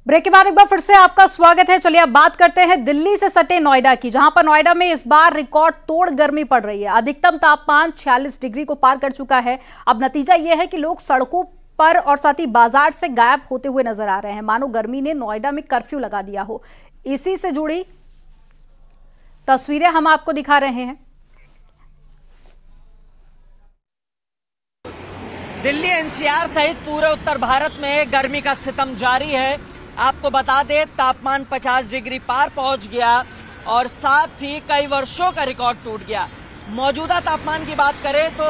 Break के बाद एक बार फिर से आपका स्वागत है। चलिए अब बात करते हैं दिल्ली से सटे नोएडा की, जहां पर नोएडा में इस बार रिकॉर्ड तोड़ गर्मी पड़ रही है। अधिकतम तापमान 46 डिग्री को पार कर चुका है। अब नतीजा यह है कि लोग सड़कों पर और साथ ही बाजार से गायब होते हुए नजर आ रहे हैं, मानो गर्मी ने नोएडा में कर्फ्यू लगा दिया हो। इसी से जुड़ी तस्वीरें हम आपको दिखा रहे हैं। दिल्ली एनसीआर सहित पूरे उत्तर भारत में गर्मी का सितम जारी है। आपको बता दें, तापमान 50 डिग्री पार पहुंच गया और साथ ही कई वर्षों का रिकॉर्ड टूट गया। मौजूदा तापमान की बात करें तो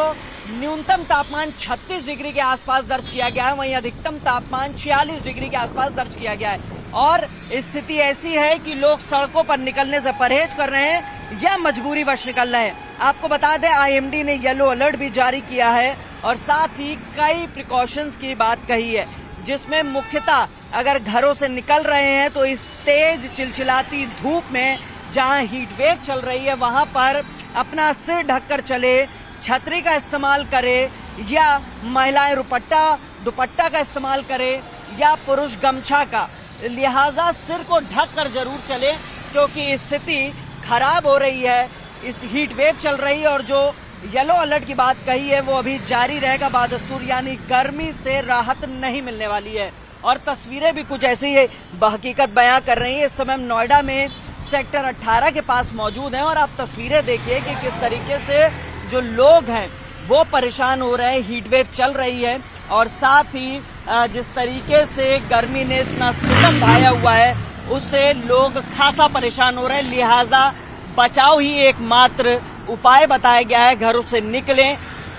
न्यूनतम तापमान 36 डिग्री के आसपास दर्ज किया गया है, वहीं अधिकतम तापमान 46 डिग्री के आसपास दर्ज किया गया है। और स्थिति ऐसी है कि लोग सड़कों पर निकलने से परहेज कर रहे हैं या मजबूरीवश निकल रहे हैं। आपको बता दें, आईएमडी ने येलो अलर्ट भी जारी किया है और साथ ही कई प्रिकॉशंस की बात कही है, जिसमें मुख्यतः अगर घरों से निकल रहे हैं तो इस तेज चिलचिलाती धूप में जहां हीट वेव चल रही है वहां पर अपना सिर ढककर चले, छतरी का इस्तेमाल करें या महिलाएं दुपट्टा का इस्तेमाल करें या पुरुष गमछा का। लिहाजा सिर को ढक कर जरूर चले, क्योंकि स्थिति खराब हो रही है, इस हीट वेव चल रही है और जो येलो अलर्ट की बात कही है वो अभी जारी रहेगा बादस्तूर, यानी गर्मी से राहत नहीं मिलने वाली है। और तस्वीरें भी कुछ ऐसी ही हकीकत बयां कर रही है। इस समय हम नोएडा में सेक्टर 18 के पास मौजूद हैं और आप तस्वीरें देखिए कि किस तरीके से जो लोग हैं वो परेशान हो रहे हैं। हीट वेव चल रही है और साथ ही जिस तरीके से गर्मी ने इतना सितम ढाया हुआ है उससे लोग खासा परेशान हो रहे हैं। लिहाजा बचाव ही एकमात्र उपाय बताया गया है। घरों से निकलें,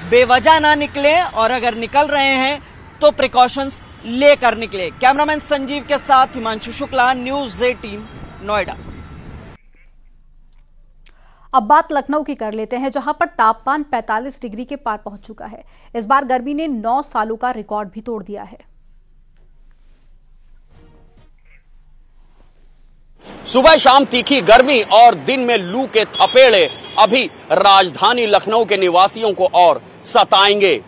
बेवजह ना निकलें और अगर निकल रहे हैं तो प्रिकॉशंस लेकर निकले। कैमरामैन संजीव के साथ हिमांशु शुक्ला, न्यूज़ 18 नोएडा। अब बात लखनऊ की कर लेते हैं, जहां पर तापमान 45 डिग्री के पार पहुंच चुका है। इस बार गर्मी ने 9 सालों का रिकॉर्ड भी तोड़ दिया है। सुबह शाम तीखी गर्मी और दिन में लू के थपेड़े अभी राजधानी लखनऊ के निवासियों को और सताएंगे।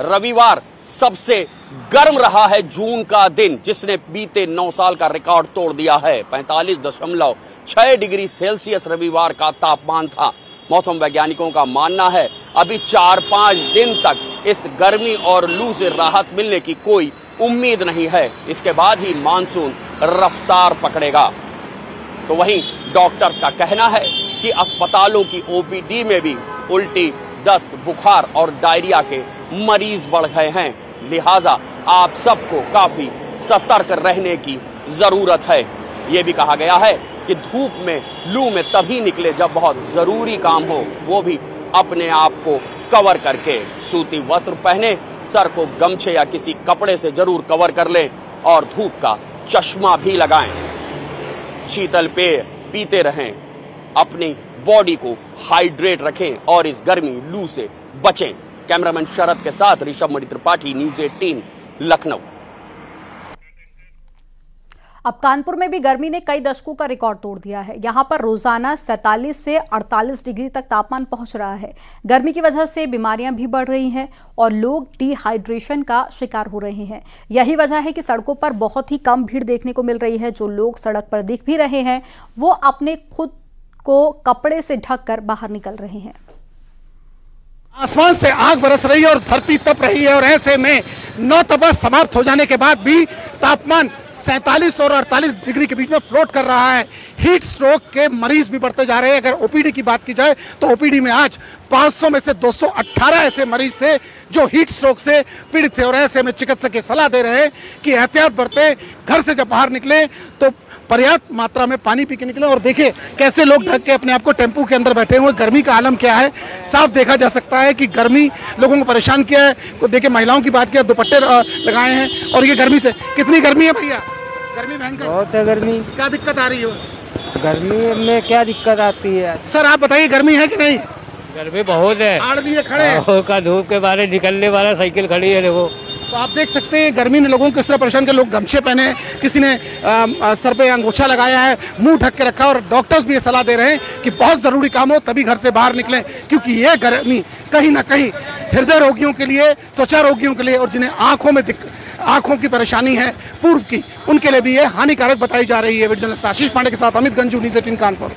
रविवार सबसे गर्म रहा है जून का दिन, जिसने बीते 9 साल का रिकॉर्ड तोड़ दिया है। 45.6 डिग्री सेल्सियस रविवार का तापमान था। मौसम वैज्ञानिकों का मानना है अभी 4-5 दिन तक इस गर्मी और लू से राहत मिलने की कोई उम्मीद नहीं है। इसके बाद ही मानसून रफ्तार पकड़ेगा। तो वहीं डॉक्टर्स का कहना है कि अस्पतालों की ओपीडी में भी उल्टी, दस्त, बुखार और डायरिया के मरीज बढ़ गए हैं। लिहाजा आप सबको काफी सतर्क रहने की जरूरत है। ये भी कहा गया है कि धूप में, लू में तभी निकले जब बहुत जरूरी काम हो, वो भी अपने आप को कवर करके। सूती वस्त्र पहने, सर को गमछे या किसी कपड़े से जरूर कवर कर लें और धूप का चश्मा भी लगाएं। शीतल पेय पीते रहें, अपनी बॉडी को हाइड्रेट रखें और इस गर्मी लू से बचें। कैमरामैन शरद के साथ ऋषभ मणि त्रिपाठी, न्यूज़ 18 लखनऊ। अब कानपुर में भी गर्मी ने कई दशकों का रिकॉर्ड तोड़ दिया है। यहां पर रोजाना 47 से 48 डिग्री तक तापमान पहुंच रहा है। गर्मी की वजह से बीमारियां भी बढ़ रही हैं और लोग डिहाइड्रेशन का शिकार हो रहे हैं। यही वजह है कि सड़कों पर बहुत ही कम भीड़ देखने को मिल रही है। जो लोग सड़क पर दिख भी रहे हैं वो अपने खुद को कपड़े से ढककर बाहर निकल रहे हैं। आसमान से आग बरस रही है और धरती तप रही है और ऐसे में 9 तपस समाप्त हो जाने के बाद भी तापमान 47 और 48 डिग्री के बीच में फ्लोट कर रहा है। हीट स्ट्रोक के मरीज भी बढ़ते जा रहे हैं। अगर ओपीडी की बात की जाए तो ओपीडी में आज 500 में से 218 ऐसे मरीज थे जो हीट स्ट्रोक से पीड़ित थे और ऐसे में चिकित्सक ये सलाह दे रहे हैं कि एहतियात बरतें, घर से जब बाहर निकले तो पर्याप्त मात्रा में पानी पी के निकले। और देखिए कैसे लोग ढक के अपने आप को टेम्पू के अंदर बैठे हुए। गर्मी का आलम क्या है साफ देखा जा सकता है कि गर्मी लोगों को परेशान किया है। तो देखिए महिलाओं की बात किया, दुपट्टे लगाए हैं और ये गर्मी से, कितनी गर्मी है भैया? गर्मी भयंकर बहुत है। गर्मी क्या दिक्कत आ रही है? गर्मी में क्या दिक्कत आती है सर आप बताइए, गर्मी है कि नहीं? गर्मी बहुत है। आड़ लिए खड़े का धूप के बारे निकलने वाला साइकिल खड़ी है वो। तो आप देख सकते हैं गर्मी ने लोगों को किस तरह परेशान किया। लोग गमछे पहने, किसी ने सर पे अंगोछा लगाया है, मुंह ढक के रखा। और डॉक्टर्स भी ये सलाह दे रहे हैं कि बहुत ज़रूरी काम हो तभी घर से बाहर निकलें, क्योंकि ये गर्मी कहीं ना कहीं हृदय रोगियों के लिए, त्वचा रोगियों के लिए और जिन्हें आंखों में आंखों की परेशानी है पूर्व की, उनके लिए भी ये हानिकारक बताई जा रही है। वीडियो जर्नलिस्ट आशीष पांडे के साथ अमित गंजू, न्यूज़ 18 कानपुर।